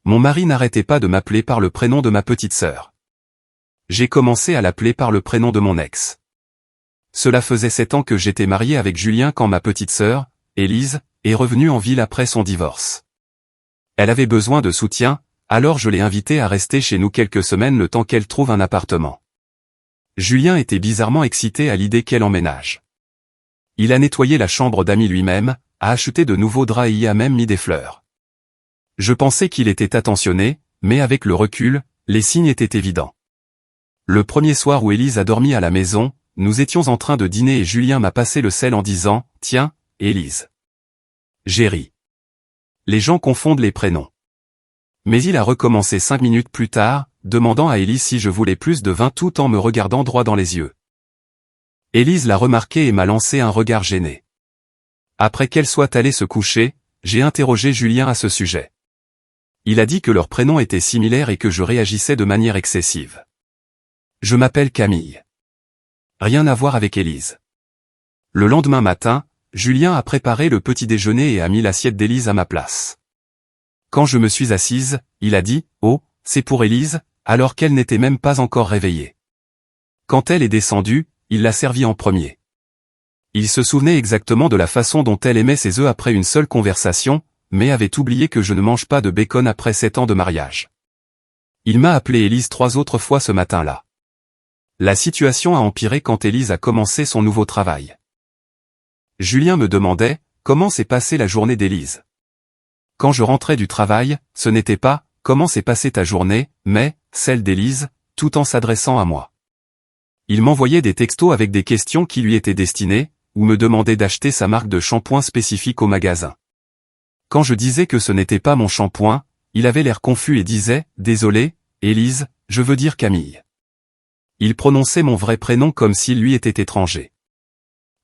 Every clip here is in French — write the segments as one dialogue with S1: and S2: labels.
S1: mon mari n'arrêtait pas de m'appeler par le prénom de ma petite sœur. J'ai commencé à l'appeler par le prénom de mon ex. Cela faisait 7 ans que j'étais marié avec Julien quand ma petite sœur, Élise, est revenue en ville après son divorce. Elle avait besoin de soutien, alors je l'ai invitée à rester chez nous quelques semaines le temps qu'elle trouve un appartement. Julien était bizarrement excité à l'idée qu'elle emménage. Il a nettoyé la chambre d'amis lui-même, a acheté de nouveaux draps et y a même mis des fleurs. Je pensais qu'il était attentionné, mais avec le recul, les signes étaient évidents. Le premier soir où Élise a dormi à la maison, nous étions en train de dîner et Julien m'a passé le sel en disant « Tiens, Élise ». J'ai ri. Les gens confondent les prénoms. Mais il a recommencé 5 minutes plus tard, demandant à Élise si je voulais plus de vin tout en me regardant droit dans les yeux. Élise l'a remarqué et m'a lancé un regard gêné. Après qu'elle soit allée se coucher, j'ai interrogé Julien à ce sujet. Il a dit que leurs prénoms étaient similaires et que je réagissais de manière excessive. Je m'appelle Camille. Rien à voir avec Élise. Le lendemain matin, Julien a préparé le petit déjeuner et a mis l'assiette d'Élise à ma place. Quand je me suis assise, il a dit « Oh, c'est pour Élise », alors qu'elle n'était même pas encore réveillée. Quand elle est descendue, il l'a servie en premier. Il se souvenait exactement de la façon dont elle aimait ses œufs après une seule conversation, mais avait oublié que je ne mange pas de bacon après 7 ans de mariage. Il m'a appelé Élise 3 autres fois ce matin-là. La situation a empiré quand Élise a commencé son nouveau travail. Julien me demandait « Comment s'est passée la journée d'Élise ?» Quand je rentrais du travail, ce n'était pas « Comment s'est passée ta journée ?» mais « Celle d'Élise », tout en s'adressant à moi. Il m'envoyait des textos avec des questions qui lui étaient destinées, ou me demandait d'acheter sa marque de shampoing spécifique au magasin. Quand je disais que ce n'était pas mon shampoing, il avait l'air confus et disait « Désolé, Élise, je veux dire Camille ». Il prononçait mon vrai prénom comme s'il lui était étranger.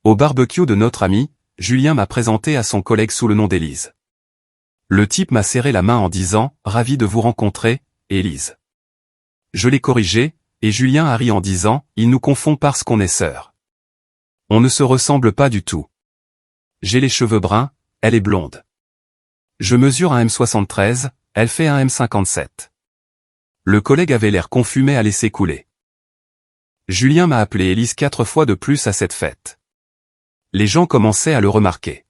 S1: Au barbecue de notre ami, Julien m'a présenté à son collègue sous le nom d'Élise. Le type m'a serré la main en disant « Ravi de vous rencontrer, Élise ». Je l'ai corrigé, et Julien a ri en disant « Il nous confond parce qu'on est sœurs. On ne se ressemble pas du tout. J'ai les cheveux bruns, elle est blonde. Je mesure 1m73, elle fait 1m57. » Le collègue avait l'air confus mais a laissé couler. Julien m'a appelé Élise 4 fois de plus à cette fête. Les gens commençaient à le remarquer.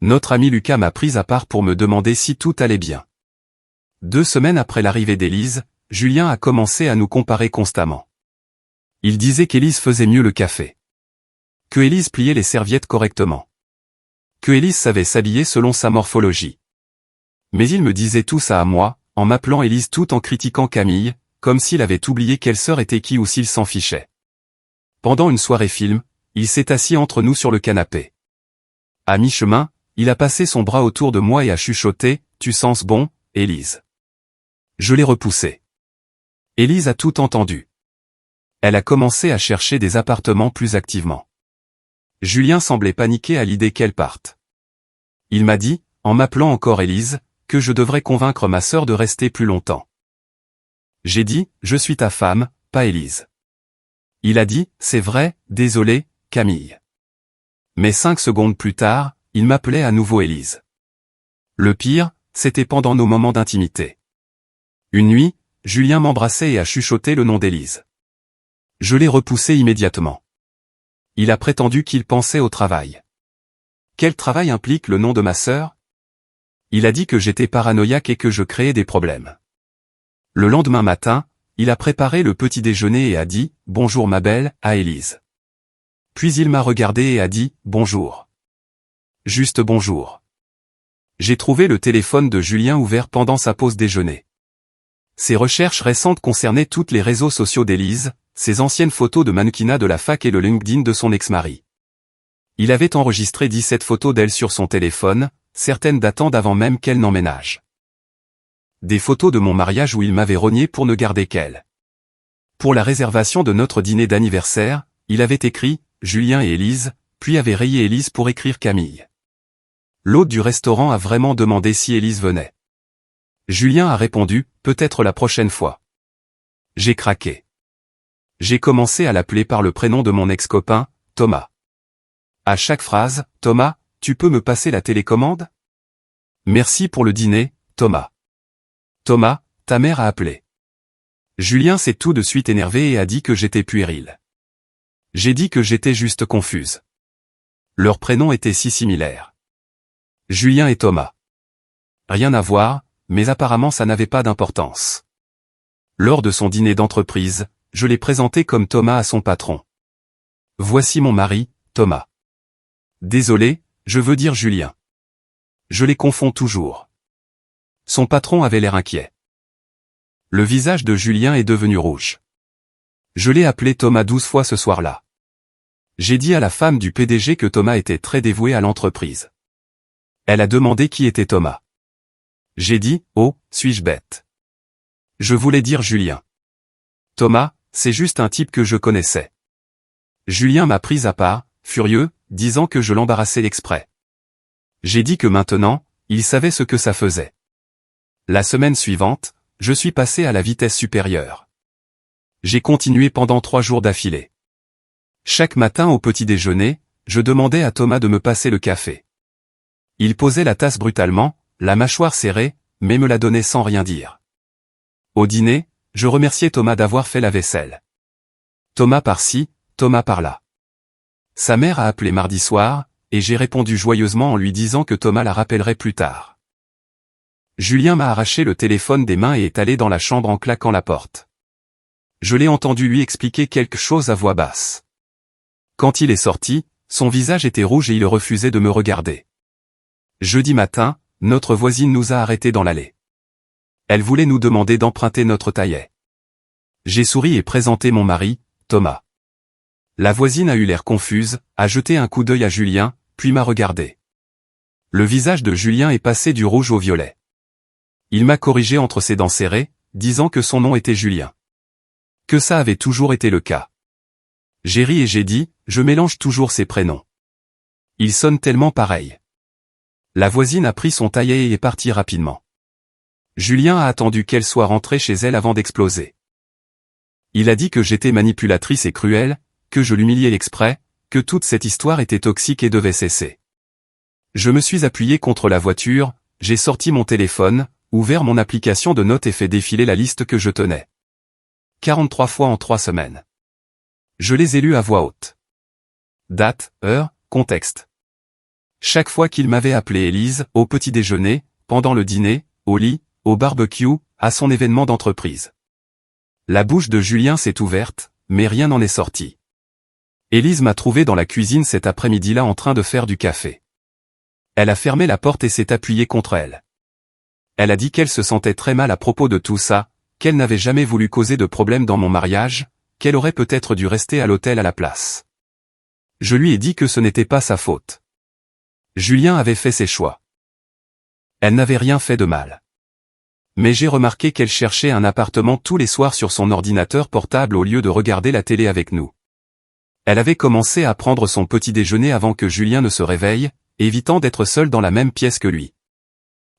S1: Notre ami Lucas m'a pris à part pour me demander si tout allait bien. 2 semaines après l'arrivée d'Élise, Julien a commencé à nous comparer constamment. Il disait qu'Élise faisait mieux le café. Que Élise pliait les serviettes correctement. Que Élise savait s'habiller selon sa morphologie. Mais il me disait tout ça à moi, en m'appelant Élise tout en critiquant Camille, comme s'il avait oublié quelle sœur était qui ou s'il s'en fichait. Pendant une soirée film, il s'est assis entre nous sur le canapé. À mi-chemin, il a passé son bras autour de moi et a chuchoté « Tu sens bon, Élise ?» Je l'ai repoussé. Élise a tout entendu. Elle a commencé à chercher des appartements plus activement. Julien semblait paniqué à l'idée qu'elle parte. Il m'a dit, en m'appelant encore Élise, que je devrais convaincre ma sœur de rester plus longtemps. J'ai dit, je suis ta femme, pas Élise. Il a dit, c'est vrai, désolé, Camille. Mais 5 secondes plus tard, il m'appelait à nouveau Élise. Le pire, c'était pendant nos moments d'intimité. Une nuit, Julien m'embrassait et a chuchoté le nom d'Élise. Je l'ai repoussé immédiatement. Il a prétendu qu'il pensait au travail. Quel travail implique le nom de ma sœur? Il a dit que j'étais paranoïaque et que je créais des problèmes. Le lendemain matin, il a préparé le petit déjeuner et a dit « Bonjour ma belle » à Élise. Puis il m'a regardé et a dit « Bonjour ». Juste bonjour. J'ai trouvé le téléphone de Julien ouvert pendant sa pause déjeuner. Ses recherches récentes concernaient toutes les réseaux sociaux d'Élise, ses anciennes photos de mannequinat de la fac et le LinkedIn de son ex-mari. Il avait enregistré 17 photos d'elle sur son téléphone, certaines datant d'avant même qu'elle n'emménage. Des photos de mon mariage où il m'avait rogné pour ne garder qu'elle. Pour la réservation de notre dîner d'anniversaire, il avait écrit « Julien et Élise », puis avait rayé Élise pour écrire Camille. L'hôte du restaurant a vraiment demandé si Élise venait. Julien a répondu « Peut-être la prochaine fois ». J'ai craqué. J'ai commencé à l'appeler par le prénom de mon ex-copain, Thomas. À chaque phrase, « Thomas, tu peux me passer la télécommande ? Merci pour le dîner, Thomas. » Thomas, ta mère a appelé. Julien s'est tout de suite énervé et a dit que j'étais puéril. J'ai dit que j'étais juste confuse. Leurs prénoms étaient si similaires. Julien et Thomas. Rien à voir, mais apparemment ça n'avait pas d'importance. Lors de son dîner d'entreprise, je l'ai présenté comme Thomas à son patron. Voici mon mari, Thomas. Désolé, je veux dire Julien. Je les confonds toujours. Son patron avait l'air inquiet. Le visage de Julien est devenu rouge. Je l'ai appelé Thomas 12 fois ce soir-là. J'ai dit à la femme du PDG que Thomas était très dévoué à l'entreprise. Elle a demandé qui était Thomas. J'ai dit, oh, suis-je bête. Je voulais dire Julien. Thomas, c'est juste un type que je connaissais. Julien m'a pris à part, furieux, disant que je l'embarrassais exprès. J'ai dit que maintenant, il savait ce que ça faisait. La semaine suivante, je suis passé à la vitesse supérieure. J'ai continué pendant 3 jours d'affilée. Chaque matin au petit déjeuner, je demandais à Thomas de me passer le café. Il posait la tasse brutalement, la mâchoire serrée, mais me la donnait sans rien dire. Au dîner, je remerciais Thomas d'avoir fait la vaisselle. Thomas par-ci, Thomas par-là. Sa mère a appelé mardi soir, et j'ai répondu joyeusement en lui disant que Thomas la rappellerait plus tard. Julien m'a arraché le téléphone des mains et est allé dans la chambre en claquant la porte. Je l'ai entendu lui expliquer quelque chose à voix basse. Quand il est sorti, son visage était rouge et il refusait de me regarder. Jeudi matin, notre voisine nous a arrêtés dans l'allée. Elle voulait nous demander d'emprunter notre taillet. J'ai souri et présenté mon mari, Thomas. La voisine a eu l'air confuse, a jeté un coup d'œil à Julien, puis m'a regardé. Le visage de Julien est passé du rouge au violet. Il m'a corrigé entre ses dents serrées, disant que son nom était Julien. Que ça avait toujours été le cas. J'ai ri et j'ai dit, je mélange toujours ces prénoms. Ils sonnent tellement pareils. La voisine a pris son taillet et est partie rapidement. Julien a attendu qu'elle soit rentrée chez elle avant d'exploser. Il a dit que j'étais manipulatrice et cruelle, que je l'humiliais exprès, que toute cette histoire était toxique et devait cesser. Je me suis appuyé contre la voiture, j'ai sorti mon téléphone, ouvert mon application de notes et fait défiler la liste que je tenais. 43 fois en 3 semaines. Je les ai lus à voix haute. Date, heure, contexte. Chaque fois qu'il m'avait appelé Élise, au petit déjeuner, pendant le dîner, au lit, au barbecue, à son événement d'entreprise. La bouche de Julien s'est ouverte, mais rien n'en est sorti. Élise m'a trouvé dans la cuisine cet après-midi-là en train de faire du café. Elle a fermé la porte et s'est appuyée contre elle. Elle a dit qu'elle se sentait très mal à propos de tout ça, qu'elle n'avait jamais voulu causer de problème dans mon mariage, qu'elle aurait peut-être dû rester à l'hôtel à la place. Je lui ai dit que ce n'était pas sa faute. Julien avait fait ses choix. Elle n'avait rien fait de mal. Mais j'ai remarqué qu'elle cherchait un appartement tous les soirs sur son ordinateur portable au lieu de regarder la télé avec nous. Elle avait commencé à prendre son petit déjeuner avant que Julien ne se réveille, évitant d'être seule dans la même pièce que lui.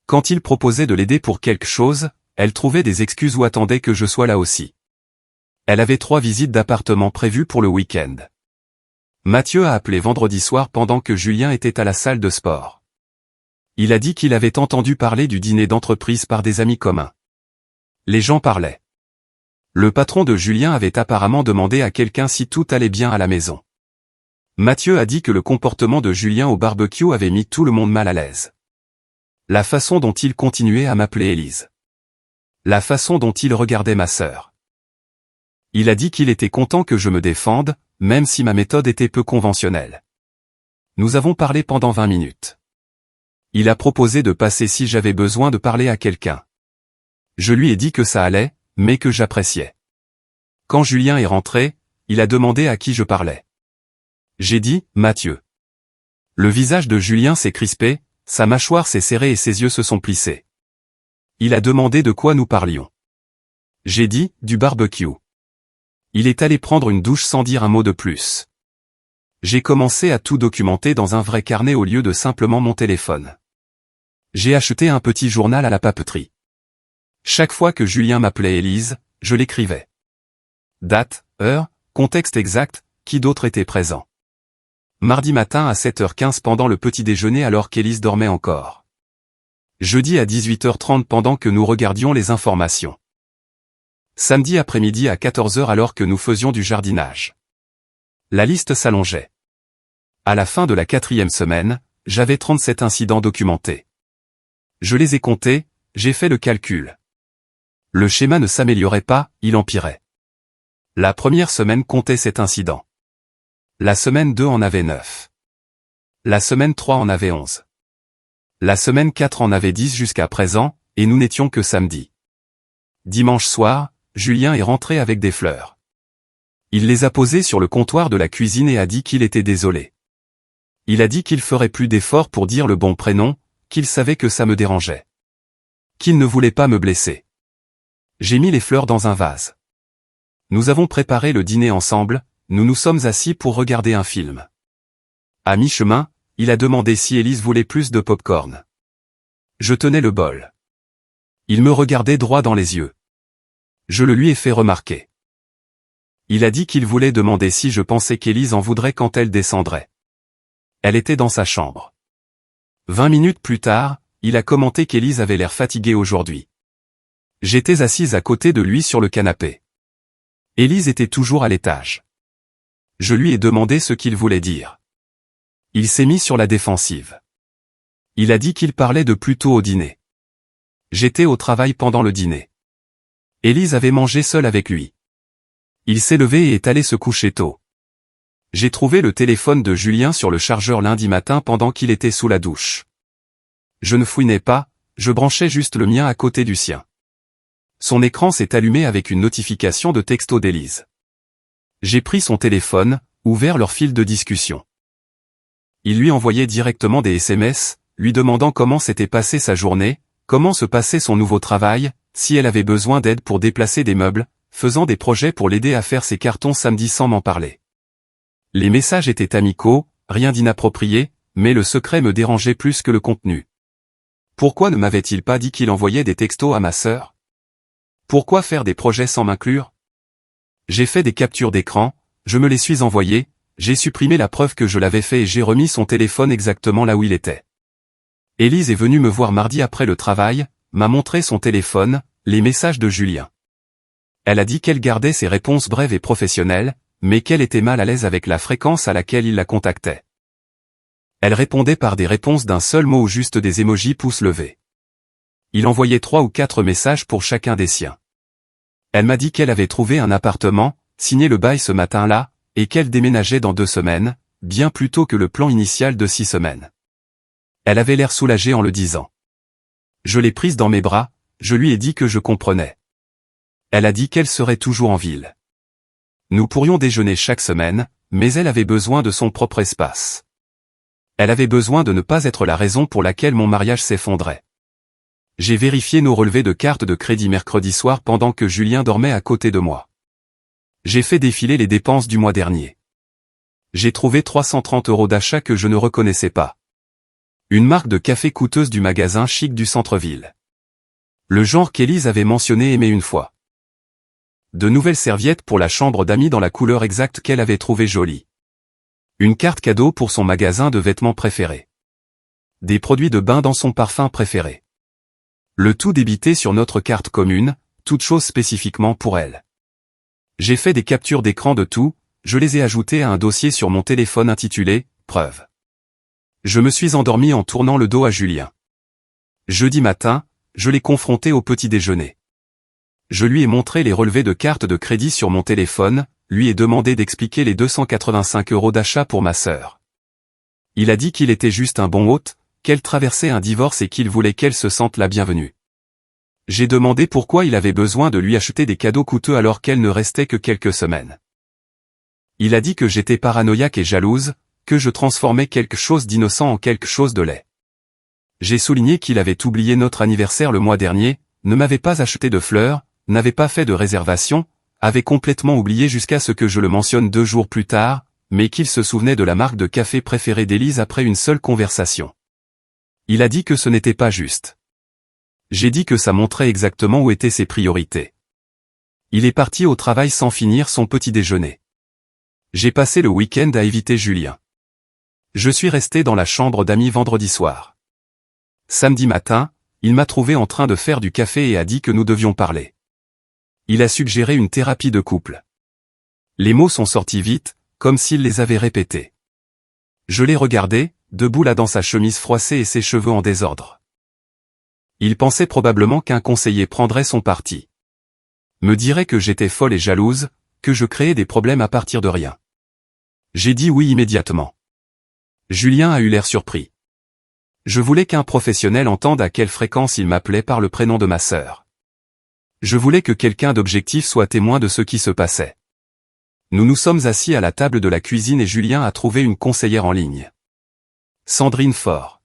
S1: Quand il proposait de l'aider pour quelque chose, elle trouvait des excuses ou attendait que je sois là aussi. Elle avait 3 visites d'appartement prévues pour le week-end. Mathieu a appelé vendredi soir pendant que Julien était à la salle de sport. Il a dit qu'il avait entendu parler du dîner d'entreprise par des amis communs. Les gens parlaient. Le patron de Julien avait apparemment demandé à quelqu'un si tout allait bien à la maison. Mathieu a dit que le comportement de Julien au barbecue avait mis tout le monde mal à l'aise. La façon dont il continuait à m'appeler Élise. La façon dont il regardait ma sœur. Il a dit qu'il était content que je me défende, même si ma méthode était peu conventionnelle. Nous avons parlé pendant 20 minutes. Il a proposé de passer si j'avais besoin de parler à quelqu'un. Je lui ai dit que ça allait, mais que j'appréciais. Quand Julien est rentré, il a demandé à qui je parlais. J'ai dit, Mathieu. Le visage de Julien s'est crispé, sa mâchoire s'est serrée et ses yeux se sont plissés. Il a demandé de quoi nous parlions. J'ai dit, du barbecue. Il est allé prendre une douche sans dire un mot de plus. J'ai commencé à tout documenter dans un vrai carnet au lieu de simplement mon téléphone. J'ai acheté un petit journal à la papeterie. Chaque fois que Julien m'appelait Élise, je l'écrivais. Date, heure, contexte exact, qui d'autre était présent. Mardi matin à 7h15 pendant le petit déjeuner alors qu'Élise dormait encore. Jeudi à 18h30 pendant que nous regardions les informations. Samedi après-midi à 14h alors que nous faisions du jardinage. La liste s'allongeait. À la fin de la 4e semaine, j'avais 37 incidents documentés. Je les ai comptés, j'ai fait le calcul. Le schéma ne s'améliorait pas, il empirait. La première semaine comptait 7 incidents. La semaine 2 en avait 9. La semaine 3 en avait 11. La semaine 4 en avait 10 jusqu'à présent, et nous n'étions que samedi. Dimanche soir, Julien est rentré avec des fleurs. Il les a posées sur le comptoir de la cuisine et a dit qu'il était désolé. Il a dit qu'il ferait plus d'efforts pour dire le bon prénom, qu'il savait que ça me dérangeait. Qu'il ne voulait pas me blesser. J'ai mis les fleurs dans un vase. Nous avons préparé le dîner ensemble, nous nous sommes assis pour regarder un film. À mi-chemin, il a demandé si Élise voulait plus de pop-corn. Je tenais le bol. Il me regardait droit dans les yeux. Je le lui ai fait remarquer. Il a dit qu'il voulait demander si je pensais qu'Élise en voudrait quand elle descendrait. Elle était dans sa chambre. 20 minutes plus tard, il a commenté qu'Élise avait l'air fatiguée aujourd'hui. J'étais assise à côté de lui sur le canapé. Élise était toujours à l'étage. Je lui ai demandé ce qu'il voulait dire. Il s'est mis sur la défensive. Il a dit qu'il parlait de plus tôt au dîner. J'étais au travail pendant le dîner. Élise avait mangé seule avec lui. Il s'est levé et est allé se coucher tôt. J'ai trouvé le téléphone de Julien sur le chargeur lundi matin pendant qu'il était sous la douche. Je ne fouinais pas, je branchais juste le mien à côté du sien. Son écran s'est allumé avec une notification de texto d'Élise. J'ai pris son téléphone, ouvert leur fil de discussion. Il lui envoyait directement des SMS, lui demandant comment s'était passée sa journée, comment se passait son nouveau travail, si elle avait besoin d'aide pour déplacer des meubles, faisant des projets pour l'aider à faire ses cartons samedi sans m'en parler. Les messages étaient amicaux, rien d'inapproprié, mais le secret me dérangeait plus que le contenu. Pourquoi ne m'avait-il pas dit qu'il envoyait des textos à ma sœur? Pourquoi faire des projets sans m'inclure? J'ai fait des captures d'écran, je me les suis envoyées, j'ai supprimé la preuve que je l'avais fait et j'ai remis son téléphone exactement là où il était. Élise est venue me voir mardi après le travail, m'a montré son téléphone, les messages de Julien. Elle a dit qu'elle gardait ses réponses brèves et professionnelles, mais qu'elle était mal à l'aise avec la fréquence à laquelle il la contactait. Elle répondait par des réponses d'un seul mot ou juste des émojis pouces levés. Il envoyait 3 ou 4 messages pour chacun des siens. Elle m'a dit qu'elle avait trouvé un appartement, signé le bail ce matin-là, et qu'elle déménageait dans 2 semaines, bien plus tôt que le plan initial de 6 semaines. Elle avait l'air soulagée en le disant. Je l'ai prise dans mes bras, je lui ai dit que je comprenais. Elle a dit qu'elle serait toujours en ville. Nous pourrions déjeuner chaque semaine, mais elle avait besoin de son propre espace. Elle avait besoin de ne pas être la raison pour laquelle mon mariage s'effondrait. J'ai vérifié nos relevés de carte de crédit mercredi soir pendant que Julien dormait à côté de moi. J'ai fait défiler les dépenses du mois dernier. J'ai trouvé 330 € d'achat que je ne reconnaissais pas. Une marque de café coûteuse du magasin chic du centre-ville. Le genre qu'Élise avait mentionné aimer une fois. De nouvelles serviettes pour la chambre d'amis dans la couleur exacte qu'elle avait trouvée jolie. Une carte cadeau pour son magasin de vêtements préféré. Des produits de bain dans son parfum préféré. Le tout débité sur notre carte commune, toute chose spécifiquement pour elle. J'ai fait des captures d'écran de tout, je les ai ajoutées à un dossier sur mon téléphone intitulé « Preuve ». Je me suis endormi en tournant le dos à Julien. Jeudi matin, je l'ai confronté au petit déjeuner. Je lui ai montré les relevés de carte de crédit sur mon téléphone, lui ai demandé d'expliquer les 285 € d'achat pour ma sœur. Il a dit qu'il était juste un bon hôte, qu'elle traversait un divorce et qu'il voulait qu'elle se sente la bienvenue. J'ai demandé pourquoi il avait besoin de lui acheter des cadeaux coûteux alors qu'elle ne restait que quelques semaines. Il a dit que j'étais paranoïaque et jalouse, que je transformais quelque chose d'innocent en quelque chose de laid. J'ai souligné qu'il avait oublié notre anniversaire le mois dernier, ne m'avait pas acheté de fleurs, n'avait pas fait de réservation, avait complètement oublié jusqu'à ce que je le mentionne 2 jours plus tard, mais qu'il se souvenait de la marque de café préférée d'Élise après une seule conversation. Il a dit que ce n'était pas juste. J'ai dit que ça montrait exactement où étaient ses priorités. Il est parti au travail sans finir son petit déjeuner. J'ai passé le week-end à éviter Julien. Je suis resté dans la chambre d'amis vendredi soir. Samedi matin, il m'a trouvé en train de faire du café et a dit que nous devions parler. Il a suggéré une thérapie de couple. Les mots sont sortis vite, comme s'il les avait répétés. Je l'ai regardé, debout là dans sa chemise froissée et ses cheveux en désordre. Il pensait probablement qu'un conseiller prendrait son parti. Me dirait que j'étais folle et jalouse, que je créais des problèmes à partir de rien. J'ai dit oui immédiatement. Julien a eu l'air surpris. Je voulais qu'un professionnel entende à quelle fréquence il m'appelait par le prénom de ma sœur. Je voulais que quelqu'un d'objectif soit témoin de ce qui se passait. Nous nous sommes assis à la table de la cuisine et Julien a trouvé une conseillère en ligne. Sandrine Faure.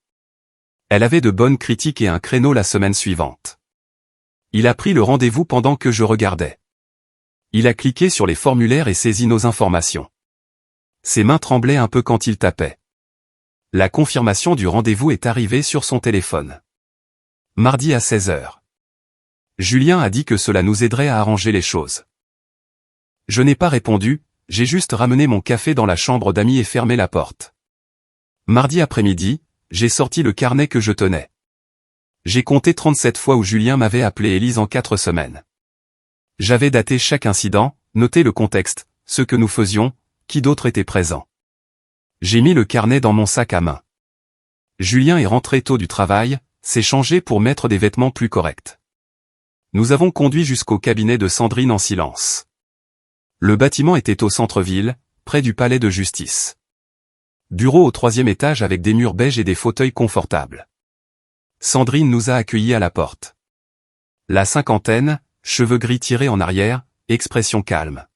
S1: Elle avait de bonnes critiques et un créneau la semaine suivante. Il a pris le rendez-vous pendant que je regardais. Il a cliqué sur les formulaires et saisi nos informations. Ses mains tremblaient un peu quand il tapait. La confirmation du rendez-vous est arrivée sur son téléphone. Mardi à 16h. Julien a dit que cela nous aiderait à arranger les choses. Je n'ai pas répondu, j'ai juste ramené mon café dans la chambre d'amis et fermé la porte. Mardi après-midi, j'ai sorti le carnet que je tenais. J'ai compté 37 fois où Julien m'avait appelé Élise en 4 semaines. J'avais daté chaque incident, noté le contexte, ce que nous faisions, qui d'autres étaient présents. J'ai mis le carnet dans mon sac à main. Julien est rentré tôt du travail, s'est changé pour mettre des vêtements plus corrects. Nous avons conduit jusqu'au cabinet de Sandrine en silence. Le bâtiment était au centre-ville, près du palais de justice. Bureau au 3e étage avec des murs beiges et des fauteuils confortables. Sandrine nous a accueillis à la porte. La cinquantaine, cheveux gris tirés en arrière, expression calme.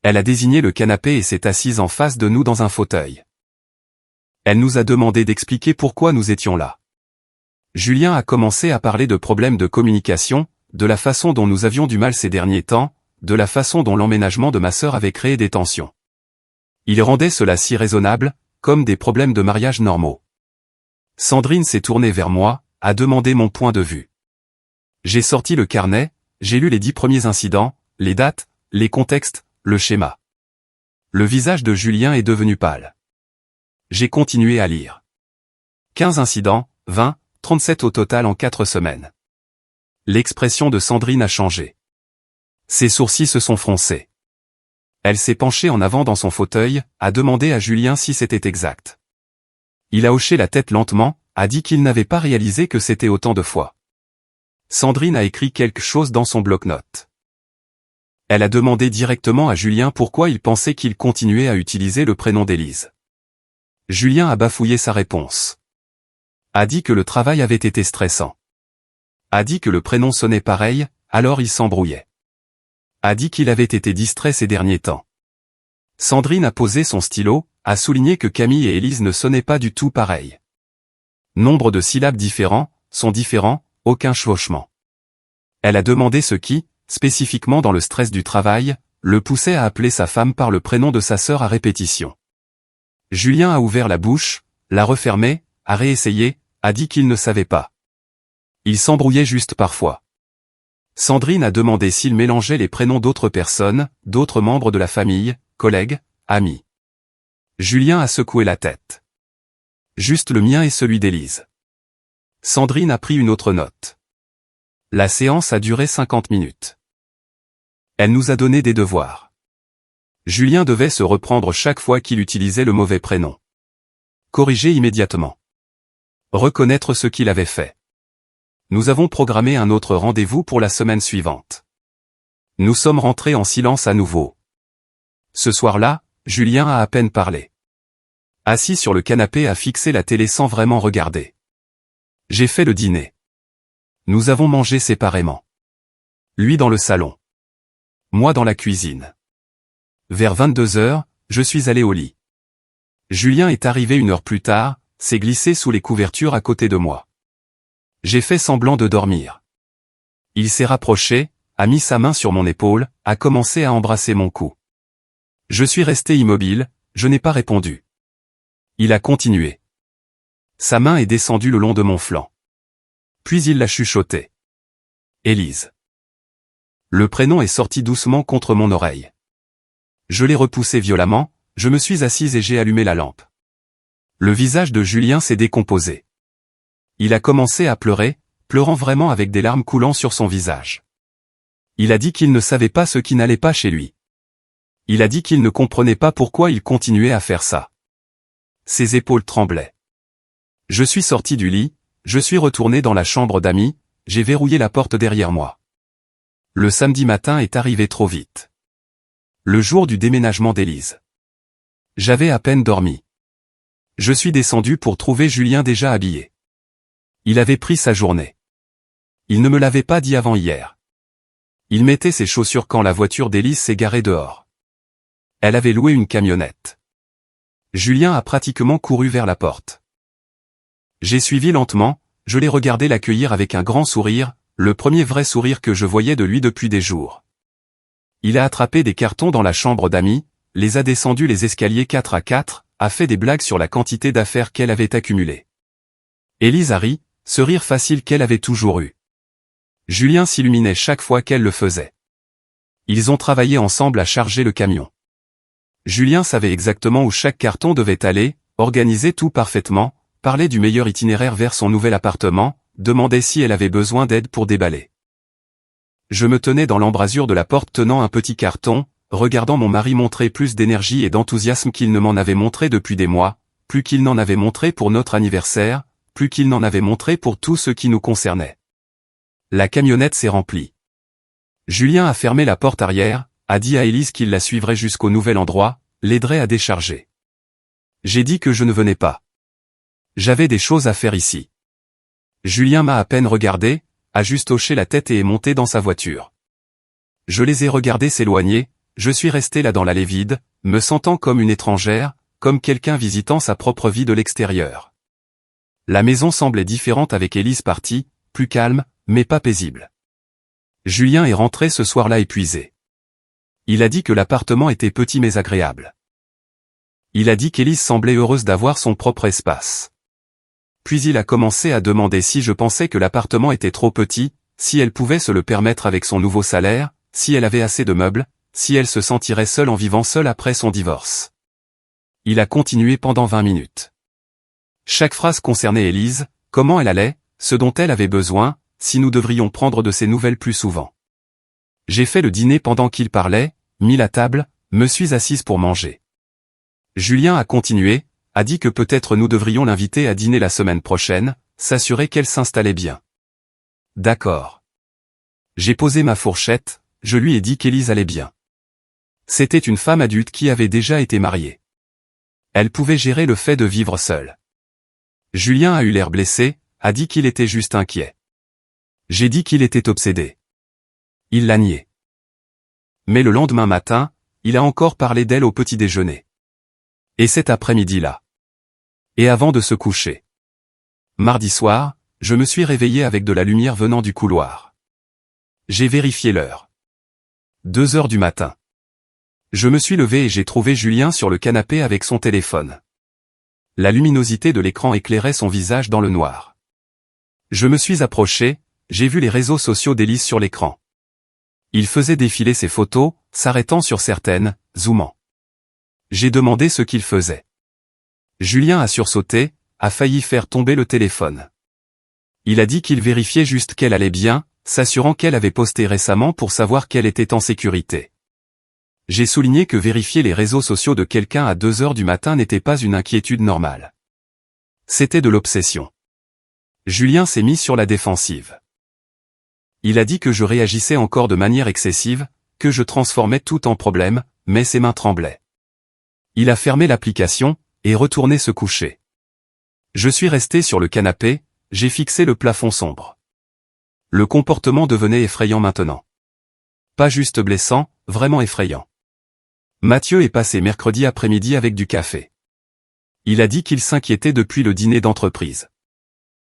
S1: Elle a désigné le canapé et s'est assise en face de nous dans un fauteuil. Elle nous a demandé d'expliquer pourquoi nous étions là. Julien a commencé à parler de problèmes de communication, de la façon dont nous avions du mal ces derniers temps, de la façon dont l'emménagement de ma sœur avait créé des tensions. Il rendait cela si raisonnable, comme des problèmes de mariage normaux. Sandrine s'est tournée vers moi, a demandé mon point de vue. J'ai sorti le carnet, j'ai lu les 10 premiers incidents, les dates, les contextes, le schéma. Le visage de Julien est devenu pâle. J'ai continué à lire. 15 incidents, 20, 37 au total en 4 semaines. L'expression de Sandrine a changé. Ses sourcils se sont froncés. Elle s'est penchée en avant dans son fauteuil, a demandé à Julien si c'était exact. Il a hoché la tête lentement, a dit qu'il n'avait pas réalisé que c'était autant de fois. Sandrine a écrit quelque chose dans son bloc-notes. Elle a demandé directement à Julien pourquoi il pensait qu'il continuait à utiliser le prénom d'Élise. Julien a bafouillé sa réponse. A dit que le travail avait été stressant. A dit que le prénom sonnait pareil, alors il s'embrouillait. A dit qu'il avait été distrait ces derniers temps. Sandrine a posé son stylo, a souligné que Camille et Élise ne sonnaient pas du tout pareil. Nombre de syllabes différents, sons différents, aucun chevauchement. Elle a demandé ce qui, spécifiquement dans le stress du travail, le poussait à appeler sa femme par le prénom de sa sœur à répétition. Julien a ouvert la bouche, l'a refermée, a réessayé, a dit qu'il ne savait pas. Il s'embrouillait juste parfois. Sandrine a demandé s'il mélangeait les prénoms d'autres personnes, d'autres membres de la famille, collègues, amis. Julien a secoué la tête. Juste le mien et celui d'Élise. Sandrine a pris une autre note. La séance a duré 50 minutes. Elle nous a donné des devoirs. Julien devait se reprendre chaque fois qu'il utilisait le mauvais prénom. Corriger immédiatement. Reconnaître ce qu'il avait fait. Nous avons programmé un autre rendez-vous pour la semaine suivante. Nous sommes rentrés en silence à nouveau. Ce soir-là, Julien a à peine parlé. Assis sur le canapé a fixé la télé sans vraiment regarder. J'ai fait le dîner. Nous avons mangé séparément. Lui dans le salon. Moi dans la cuisine. Vers 22h, je suis allé au lit. Julien est arrivé 1 heure plus tard, s'est glissé sous les couvertures à côté de moi. J'ai fait semblant de dormir. Il s'est rapproché, a mis sa main sur mon épaule, a commencé à embrasser mon cou. Je suis resté immobile, je n'ai pas répondu. Il a continué. Sa main est descendue le long de mon flanc. Puis il l'a chuchoté. Élise. Le prénom est sorti doucement contre mon oreille. Je l'ai repoussé violemment, je me suis assise et j'ai allumé la lampe. Le visage de Julien s'est décomposé. Il a commencé à pleurer, pleurant vraiment avec des larmes coulant sur son visage. Il a dit qu'il ne savait pas ce qui n'allait pas chez lui. Il a dit qu'il ne comprenait pas pourquoi il continuait à faire ça. Ses épaules tremblaient. Je suis sorti du lit, je suis retourné dans la chambre d'amis, j'ai verrouillé la porte derrière moi. Le samedi matin est arrivé trop vite. Le jour du déménagement d'Élise. J'avais à peine dormi. Je suis descendu pour trouver Julien déjà habillé. Il avait pris sa journée. Il ne me l'avait pas dit avant hier. Il mettait ses chaussures quand la voiture d'Élise s'est garée dehors. Elle avait loué une camionnette. Julien a pratiquement couru vers la porte. J'ai suivi lentement, je l'ai regardé l'accueillir avec un grand sourire, le premier vrai sourire que je voyais de lui depuis des jours. Il a attrapé des cartons dans la chambre d'amis, les a descendus les escaliers 4 à 4, a fait des blagues sur la quantité d'affaires qu'elle avait accumulées. Élise a ri, ce rire facile qu'elle avait toujours eu. Julien s'illuminait chaque fois qu'elle le faisait. Ils ont travaillé ensemble à charger le camion. Julien savait exactement où chaque carton devait aller, organisait tout parfaitement, parlait du meilleur itinéraire vers son nouvel appartement, demandait si elle avait besoin d'aide pour déballer. Je me tenais dans l'embrasure de la porte tenant un petit carton, regardant mon mari montrer plus d'énergie et d'enthousiasme qu'il ne m'en avait montré depuis des mois, plus qu'il n'en avait montré pour notre anniversaire, plus qu'il n'en avait montré pour tout ce qui nous concernait. La camionnette s'est remplie. Julien a fermé la porte arrière, a dit à Élise qu'il la suivrait jusqu'au nouvel endroit, l'aiderait à décharger. J'ai dit que je ne venais pas. J'avais des choses à faire ici. Julien m'a à peine regardé, a juste hoché la tête et est monté dans sa voiture. Je les ai regardés s'éloigner, je suis resté là dans l'allée vide, me sentant comme une étrangère, comme quelqu'un visitant sa propre vie de l'extérieur. La maison semblait différente avec Élise partie, plus calme, mais pas paisible. Julien est rentré ce soir-là épuisé. Il a dit que l'appartement était petit mais agréable. Il a dit qu'Élise semblait heureuse d'avoir son propre espace. Puis il a commencé à demander si je pensais que l'appartement était trop petit, si elle pouvait se le permettre avec son nouveau salaire, si elle avait assez de meubles, si elle se sentirait seule en vivant seule après son divorce. Il a continué pendant 20 minutes. Chaque phrase concernait Élise, comment elle allait, ce dont elle avait besoin, si nous devrions prendre de ses nouvelles plus souvent. J'ai fait le dîner pendant qu'il parlait, mis la table, me suis assise pour manger. Julien a continué, a dit que peut-être nous devrions l'inviter à dîner la semaine prochaine, s'assurer qu'elle s'installait bien. D'accord. J'ai posé ma fourchette, je lui ai dit qu'Élise allait bien. C'était une femme adulte qui avait déjà été mariée. Elle pouvait gérer le fait de vivre seule. Julien a eu l'air blessé, a dit qu'il était juste inquiet. J'ai dit qu'il était obsédé. Il l'a nié. Mais le lendemain matin, il a encore parlé d'elle au petit déjeuner. Et cet après-midi-là. Et avant de se coucher. Mardi soir, je me suis réveillé avec de la lumière venant du couloir. J'ai vérifié l'heure. 2 heures du matin. Je me suis levé et j'ai trouvé Julien sur le canapé avec son téléphone. La luminosité de l'écran éclairait son visage dans le noir. Je me suis approché, j'ai vu les réseaux sociaux d'Élise sur l'écran. Il faisait défiler ses photos, s'arrêtant sur certaines, zoomant. J'ai demandé ce qu'il faisait. Julien a sursauté, a failli faire tomber le téléphone. Il a dit qu'il vérifiait juste qu'elle allait bien, s'assurant qu'elle avait posté récemment pour savoir qu'elle était en sécurité. J'ai souligné que vérifier les réseaux sociaux de quelqu'un à 2 heures du matin n'était pas une inquiétude normale. C'était de l'obsession. Julien s'est mis sur la défensive. Il a dit que je réagissais encore de manière excessive, que je transformais tout en problème, mais ses mains tremblaient. Il a fermé l'application, et retourné se coucher. Je suis resté sur le canapé, j'ai fixé le plafond sombre. Le comportement devenait effrayant maintenant. Pas juste blessant, vraiment effrayant. Mathieu est passé mercredi après-midi avec du café. Il a dit qu'il s'inquiétait depuis le dîner d'entreprise.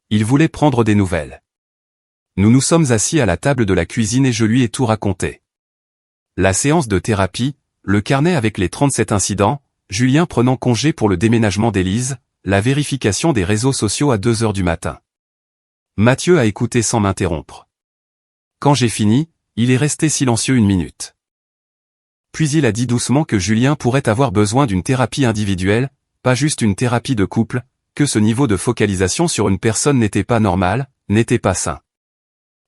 S1: Il voulait prendre des nouvelles. Nous nous sommes assis à la table de la cuisine et je lui ai tout raconté. La séance de thérapie, le carnet avec les 37 incidents, Julien prenant congé pour le déménagement d'Élise, la vérification des réseaux sociaux à 2 heures du matin. Mathieu a écouté sans m'interrompre. Quand j'ai fini, il est resté silencieux 1 minute. Puis il a dit doucement que Julien pourrait avoir besoin d'une thérapie individuelle, pas juste une thérapie de couple, que ce niveau de focalisation sur une personne n'était pas normal, n'était pas sain.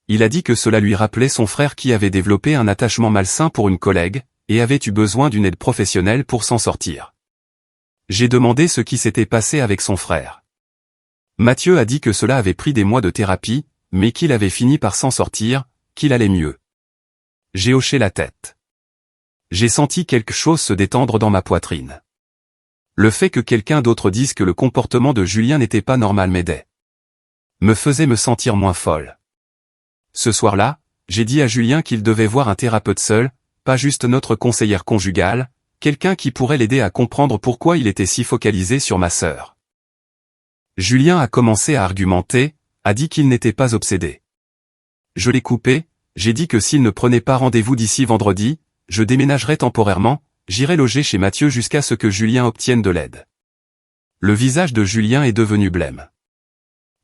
S1: Il a dit que cela lui rappelait son frère qui avait développé un attachement malsain pour une collègue, et avait eu besoin d'une aide professionnelle pour s'en sortir. J'ai demandé ce qui s'était passé avec son frère. Mathieu a dit que cela avait pris des mois de thérapie, mais qu'il avait fini par s'en sortir, qu'il allait mieux. J'ai hoché la tête. J'ai senti quelque chose se détendre dans ma poitrine. Le fait que quelqu'un d'autre dise que le comportement de Julien n'était pas normal m'aidait. Me faisait me sentir moins folle. Ce soir-là, j'ai dit à Julien qu'il devait voir un thérapeute seul, pas juste notre conseillère conjugale, quelqu'un qui pourrait l'aider à comprendre pourquoi il était si focalisé sur ma sœur. Julien a commencé à argumenter, a dit qu'il n'était pas obsédé. Je l'ai coupé, j'ai dit que s'il ne prenait pas rendez-vous d'ici vendredi, je déménagerai temporairement, j'irai loger chez Mathieu jusqu'à ce que Julien obtienne de l'aide. Le visage de Julien est devenu blême.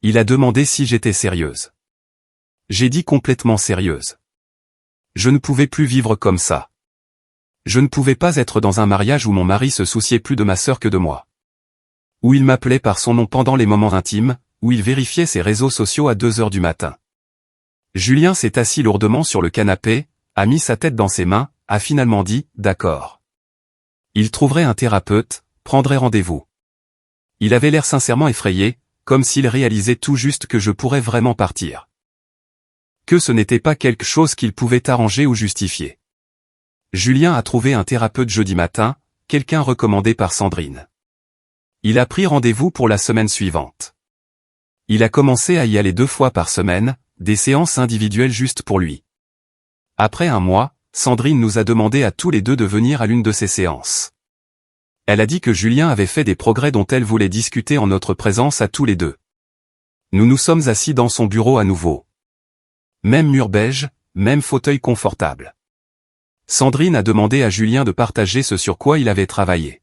S1: Il a demandé si j'étais sérieuse. J'ai dit complètement sérieuse. Je ne pouvais plus vivre comme ça. Je ne pouvais pas être dans un mariage où mon mari se souciait plus de ma sœur que de moi. Où il m'appelait par son nom pendant les moments intimes, où il vérifiait ses réseaux sociaux à 2 heures du matin. Julien s'est assis lourdement sur le canapé, a mis sa tête dans ses mains, a finalement dit « D'accord ». Il trouverait un thérapeute, prendrait rendez-vous. Il avait l'air sincèrement effrayé, comme s'il réalisait tout juste que je pourrais vraiment partir. Que ce n'était pas quelque chose qu'il pouvait arranger ou justifier. Julien a trouvé un thérapeute jeudi matin, quelqu'un recommandé par Sandrine. Il a pris rendez-vous pour la semaine suivante. Il a commencé à y aller 2 fois par semaine, des séances individuelles juste pour lui. Après un mois, Sandrine nous a demandé à tous les deux de venir à l'une de ces séances. Elle a dit que Julien avait fait des progrès dont elle voulait discuter en notre présence à tous les deux. Nous nous sommes assis dans son bureau à nouveau. Même mur beige, même fauteuil confortable. Sandrine a demandé à Julien de partager ce sur quoi il avait travaillé.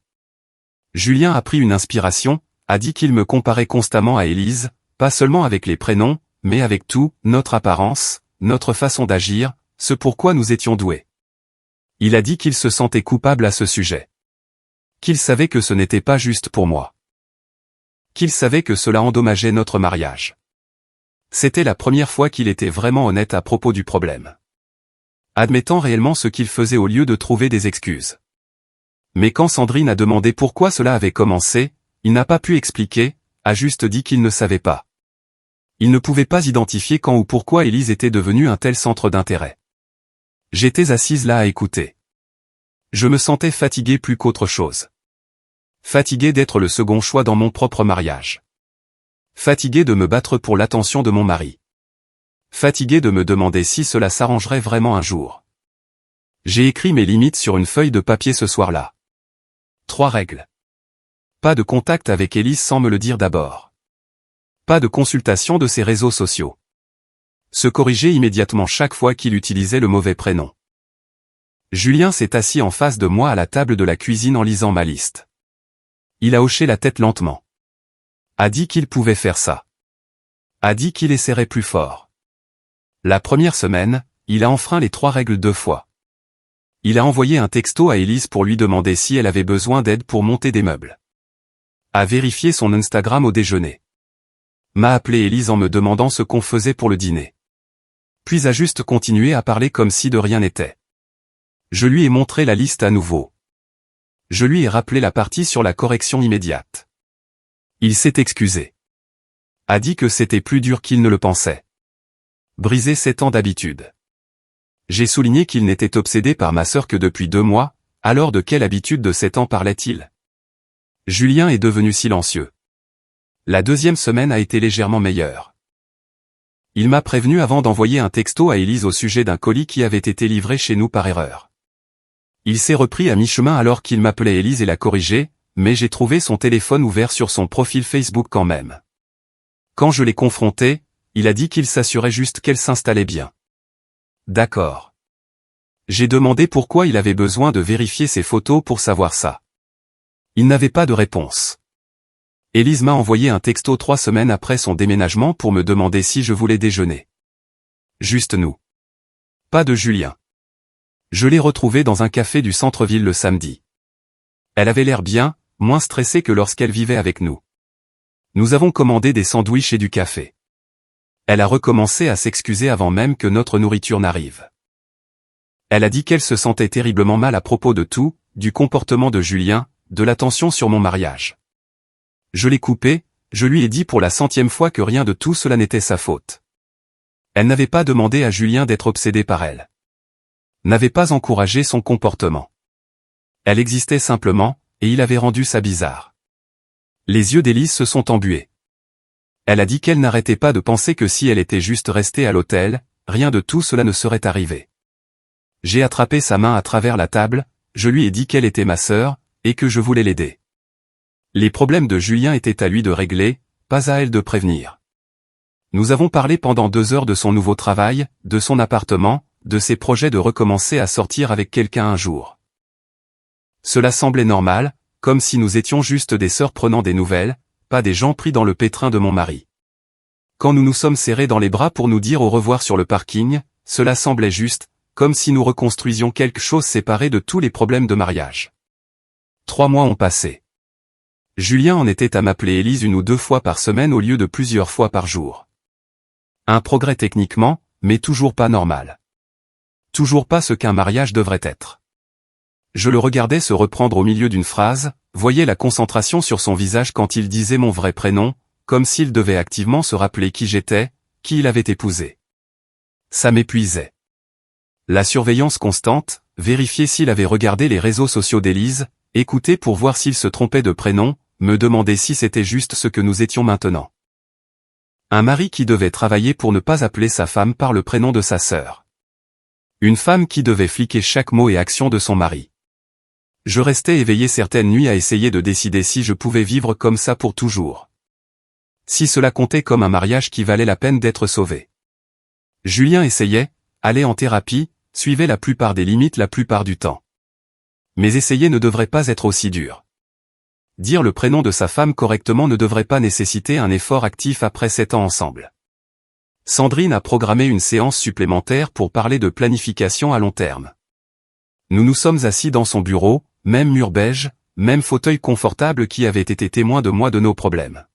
S1: Julien a pris une inspiration, a dit qu'il me comparait constamment à Élise, pas seulement avec les prénoms, mais avec tout, notre apparence, notre façon d'agir, ce pourquoi nous étions doués. Il a dit qu'il se sentait coupable à ce sujet. Qu'il savait que ce n'était pas juste pour moi. Qu'il savait que cela endommageait notre mariage. C'était la première fois qu'il était vraiment honnête à propos du problème. Admettant réellement ce qu'il faisait au lieu de trouver des excuses. Mais quand Sandrine a demandé pourquoi cela avait commencé, il n'a pas pu expliquer, a juste dit qu'il ne savait pas. Il ne pouvait pas identifier quand ou pourquoi Élise était devenue un tel centre d'intérêt. J'étais assise là à écouter. Je me sentais fatigué plus qu'autre chose. Fatigué d'être le second choix dans mon propre mariage. Fatigué de me battre pour l'attention de mon mari. Fatigué de me demander si cela s'arrangerait vraiment un jour. J'ai écrit mes limites sur une feuille de papier ce soir-là. 3 règles. Pas de contact avec Élise sans me le dire d'abord. Pas de consultation de ses réseaux sociaux. Se corriger immédiatement chaque fois qu'il utilisait le mauvais prénom. Julien s'est assis en face de moi à la table de la cuisine en lisant ma liste. Il a hoché la tête lentement. A dit qu'il pouvait faire ça. A dit qu'il essaierait plus fort. La première semaine, il a enfreint les 3 règles 2 fois. Il a envoyé un texto à Élise pour lui demander si elle avait besoin d'aide pour monter des meubles. A vérifié son Instagram au déjeuner. M'a appelé Élise en me demandant ce qu'on faisait pour le dîner. Puis a juste continué à parler comme si de rien n'était. Je lui ai montré la liste à nouveau. Je lui ai rappelé la partie sur la correction immédiate. Il s'est excusé. A dit que c'était plus dur qu'il ne le pensait. Briser 7 ans d'habitude. J'ai souligné qu'il n'était obsédé par ma sœur que depuis 2 mois, alors de quelle habitude de 7 ans parlait-il? Julien est devenu silencieux. La 2e semaine a été légèrement meilleure. Il m'a prévenu avant d'envoyer un texto à Élise au sujet d'un colis qui avait été livré chez nous par erreur. Il s'est repris à mi-chemin alors qu'il m'appelait Élise et l'a corrigé, mais j'ai trouvé son téléphone ouvert sur son profil Facebook quand même. Quand je l'ai confronté, il a dit qu'il s'assurait juste qu'elle s'installait bien. D'accord. J'ai demandé pourquoi il avait besoin de vérifier ses photos pour savoir ça. Il n'avait pas de réponse. Élise m'a envoyé un texto 3 semaines après son déménagement pour me demander si je voulais déjeuner. Juste nous. Pas de Julien. Je l'ai retrouvée dans un café du centre-ville le samedi. Elle avait l'air bien, moins stressée que lorsqu'elle vivait avec nous. Nous avons commandé des sandwichs et du café. Elle a recommencé à s'excuser avant même que notre nourriture n'arrive. Elle a dit qu'elle se sentait terriblement mal à propos de tout, du comportement de Julien, de l'attention sur mon mariage. Je l'ai coupé, je lui ai dit pour la 100e fois que rien de tout cela n'était sa faute. Elle n'avait pas demandé à Julien d'être obsédé par elle. N'avait pas encouragé son comportement. Elle existait simplement, et il avait rendu ça bizarre. Les yeux d'Élise se sont embués. Elle a dit qu'elle n'arrêtait pas de penser que si elle était juste restée à l'hôtel, rien de tout cela ne serait arrivé. J'ai attrapé sa main à travers la table, je lui ai dit qu'elle était ma sœur, et que je voulais l'aider. Les problèmes de Julien étaient à lui de régler, pas à elle de prévenir. Nous avons parlé pendant 2 heures de son nouveau travail, de son appartement, de ses projets de recommencer à sortir avec quelqu'un un jour. Cela semblait normal, comme si nous étions juste des sœurs prenant des nouvelles, pas des gens pris dans le pétrin de mon mari. Quand nous nous sommes serrés dans les bras pour nous dire au revoir sur le parking, cela semblait juste, comme si nous reconstruisions quelque chose séparé de tous les problèmes de mariage. 3 mois ont passé. Julien en était à m'appeler Élise 1 ou 2 fois par semaine au lieu de plusieurs fois par jour. Un progrès techniquement, mais toujours pas normal. Toujours pas ce qu'un mariage devrait être. Je le regardais se reprendre au milieu d'une phrase, voyais la concentration sur son visage quand il disait mon vrai prénom, comme s'il devait activement se rappeler qui j'étais, qui il avait épousé. Ça m'épuisait. La surveillance constante, vérifier s'il avait regardé les réseaux sociaux d'Élise, écouter pour voir s'il se trompait de prénom, me demander si c'était juste ce que nous étions maintenant. Un mari qui devait travailler pour ne pas appeler sa femme par le prénom de sa sœur. Une femme qui devait fliquer chaque mot et action de son mari. Je restais éveillé certaines nuits à essayer de décider si je pouvais vivre comme ça pour toujours. Si cela comptait comme un mariage qui valait la peine d'être sauvé. Julien essayait, allait en thérapie, suivait la plupart des limites la plupart du temps. Mais essayer ne devrait pas être aussi dur. Dire le prénom de sa femme correctement ne devrait pas nécessiter un effort actif après 7 ans ensemble. Sandrine a programmé une séance supplémentaire pour parler de planification à long terme. Nous nous sommes assis dans son bureau, même mur beige, même fauteuil confortable qui avait été témoin de moi de nos problèmes.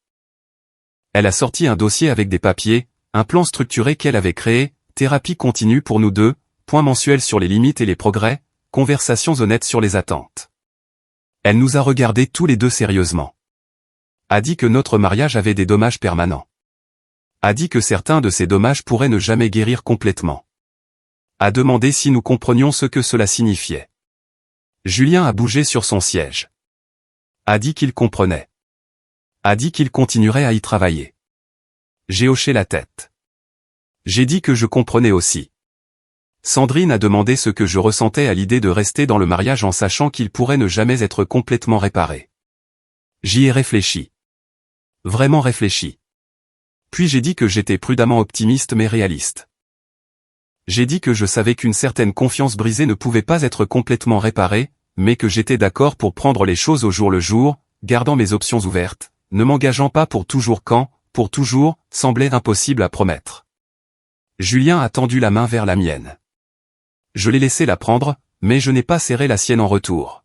S1: Elle a sorti un dossier avec des papiers, un plan structuré qu'elle avait créé, thérapie continue pour nous deux, points mensuels sur les limites et les progrès, conversations honnêtes sur les attentes. Elle nous a regardés tous les deux sérieusement. A dit que notre mariage avait des dommages permanents. A dit que certains de ces dommages pourraient ne jamais guérir complètement. A demandé si nous comprenions ce que cela signifiait. Julien a bougé sur son siège. A dit qu'il comprenait. A dit qu'il continuerait à y travailler. J'ai hoché la tête. J'ai dit que je comprenais aussi. Sandrine a demandé ce que je ressentais à l'idée de rester dans le mariage en sachant qu'il pourrait ne jamais être complètement réparé. J'y ai réfléchi. Vraiment réfléchi. Puis j'ai dit que j'étais prudemment optimiste mais réaliste. J'ai dit que je savais qu'une certaine confiance brisée ne pouvait pas être complètement réparée, mais que j'étais d'accord pour prendre les choses au jour le jour, gardant mes options ouvertes, ne m'engageant pas pour toujours quand, pour toujours, semblait impossible à promettre. Julien a tendu la main vers la mienne. Je l'ai laissé la prendre, mais je n'ai pas serré la sienne en retour.